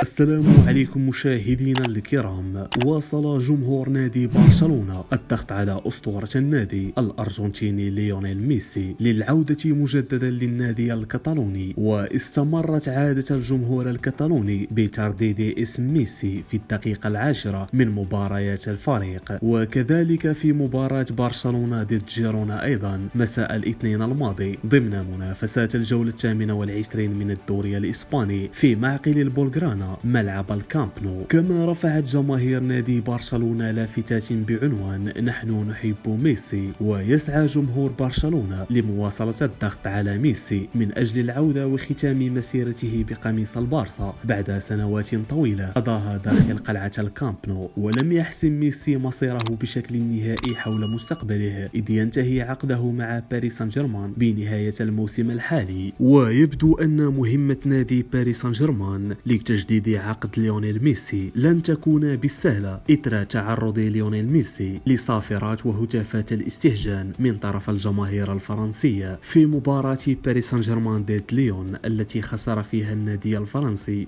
السلام عليكم مشاهدينا الكرام. واصل جمهور نادي برشلونة الضغط على أسطورة النادي الأرجنتيني ليونيل ميسي للعودة مجددا للنادي الكتالوني، واستمرت عادة الجمهور الكتالوني بترديد اسم ميسي في الدقيقة 10 من مباريات الفريق، وكذلك في مباراة برشلونة ضد جيرونا أيضا مساء الاثنين الماضي ضمن منافسات الجولة 28 من الدوري الإسباني في معقل البولغرانا ملعب الكامب نو. كما رفعت جماهير نادي برشلونة لافتات بعنوان "نحن نحب ميسي"، ويسعى جمهور برشلونة لمواصلة الضغط على ميسي من أجل العودة وختام مسيرته بقميص البارسا بعد سنوات طويلة قضاها داخل قلعة الكامب نو. ولم يحسم ميسي مصيره بشكل نهائي حول مستقبله، إذ ينتهي عقده مع باريس سان جيرمان بنهاية الموسم الحالي، ويبدو أن مهمة نادي باريس سان جيرمان لتجديد عقد ليونيل ميسي لن تكون بالسهلة إثر تعرض ليونيل ميسي لصافرات وهتافات الاستهجان من طرف الجماهير الفرنسية في مباراة باريس سان جيرمان ضد ليون التي خسر فيها النادي الفرنسي.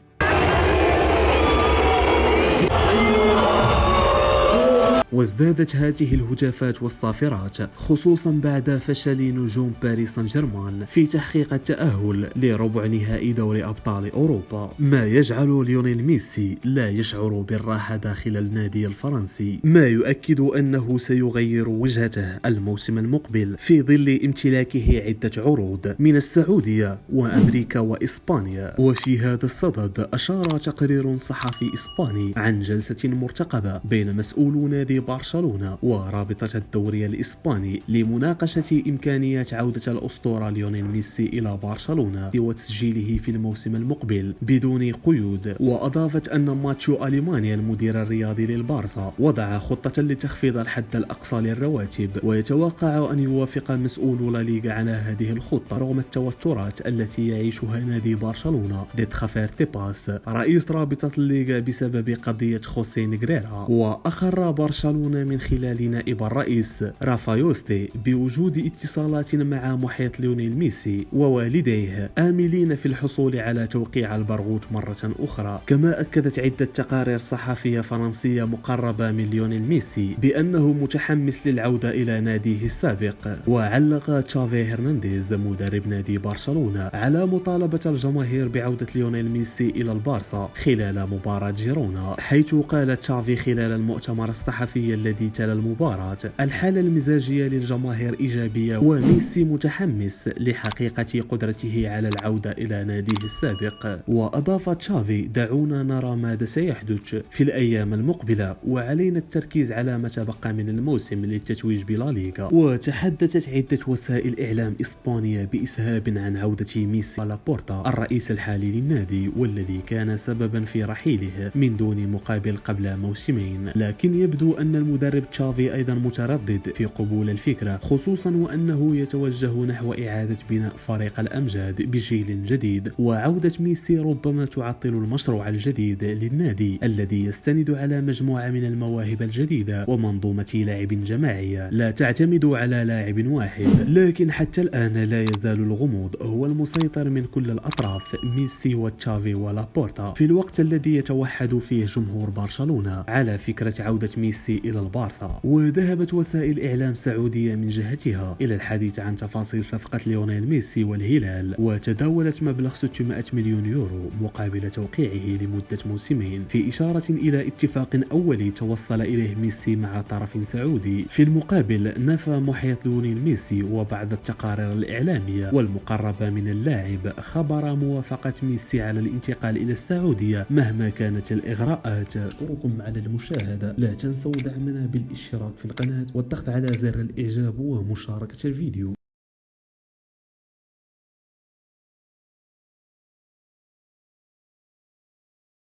وازدادت هذه الهتافات والصافرات خصوصا بعد فشل نجوم باريس سان جيرمان في تحقيق التأهل لربع نهائي دوري أبطال أوروبا، ما يجعل ليونيل ميسي لا يشعر بالراحة داخل النادي الفرنسي، ما يؤكد أنه سيغير وجهته الموسم المقبل في ظل امتلاكه عدة عروض من السعودية وأمريكا وإسبانيا. وفي هذا الصدد أشار تقرير صحفي إسباني عن جلسة مرتقبة بين مسؤولو نادي برشلونة ورابطة الدوري الإسباني لمناقشة إمكانية عودة الأسطورة ليونيل ميسي إلى برشلونة وتسجيله في الموسم المقبل بدون قيود. وأضافت أن ماتشو أليمانيا المدير الرياضي للبارسا وضع خطة لتخفيض الحد الأقصى للرواتب، ويتوقع أن يوافق مسؤولو لا ليغا على هذه الخطة رغم التوترات التي يعيشها نادي برشلونة ضد خافير تيباس رئيس رابطة الليغا بسبب قضية خوسيه نيغريرا. وأخر برشلونة من خلال نائب الرئيس رافايوستي بوجود اتصالات مع محيط ليونيل ميسي ووالديه آملين في الحصول على توقيع البرغوث مرة أخرى. كما أكدت عدة تقارير صحفية فرنسية مقربة من ليونيل ميسي بأنه متحمس للعودة إلى ناديه السابق. وعلق تشافي هرنانديز مدرب نادي برشلونة على مطالبة الجماهير بعودة ليونيل ميسي إلى البارسا خلال مباراة جيرونا، حيث قال تشافي خلال المؤتمر الصحفي الذي تلا المباراة: "الحالة المزاجية للجماهير إيجابية وميسي متحمس لحقيقة قدرته على العودة إلى ناديه السابق". وأضاف تشافي: "دعونا نرى ماذا سيحدث في الأيام المقبلة، وعلينا التركيز على ما تبقى من الموسم للتتويج بلا ليغا". وتحدثت عدة وسائل إعلام إسبانية بإسهاب عن عودة ميسي لابورتا الرئيس الحالي للنادي، والذي كان سببا في رحيله من دون مقابل قبل موسمين. لكن يبدو أن المدرب تشافي أيضا متردد في قبول الفكرة، خصوصا وأنه يتوجه نحو إعادة بناء فريق الأمجاد بجيل جديد، وعودة ميسي ربما تعطل المشروع الجديد للنادي الذي يستند على مجموعة من المواهب الجديدة ومنظومة لعب جماعية لا تعتمد على لاعب واحد. لكن حتى الآن لا يزال الغموض هو المسيطر من كل الأطراف، ميسي وتشافي ولابورتا، في الوقت الذي يتوحد فيه جمهور برشلونة على فكرة عودة ميسي إلى البارسا. وذهبت وسائل إعلام سعودية من جهتها إلى الحديث عن تفاصيل صفقة ليونيل ميسي والهلال، وتداولت مبلغ 600 مليون يورو مقابل توقيعه لمدة موسمين، في إشارة إلى اتفاق أولي توصل إليه ميسي مع طرف سعودي. في المقابل نفى محيط ليونيل ميسي وبعض التقارير الإعلامية والمقربة من اللاعب خبر موافقة ميسي على الانتقال إلى السعودية مهما كانت الإغراءات. أشكركم على المشاهدة، لا تنسوا دعمنا بالاشتراك في القناة والضغط على زر الإعجاب ومشاركة الفيديو.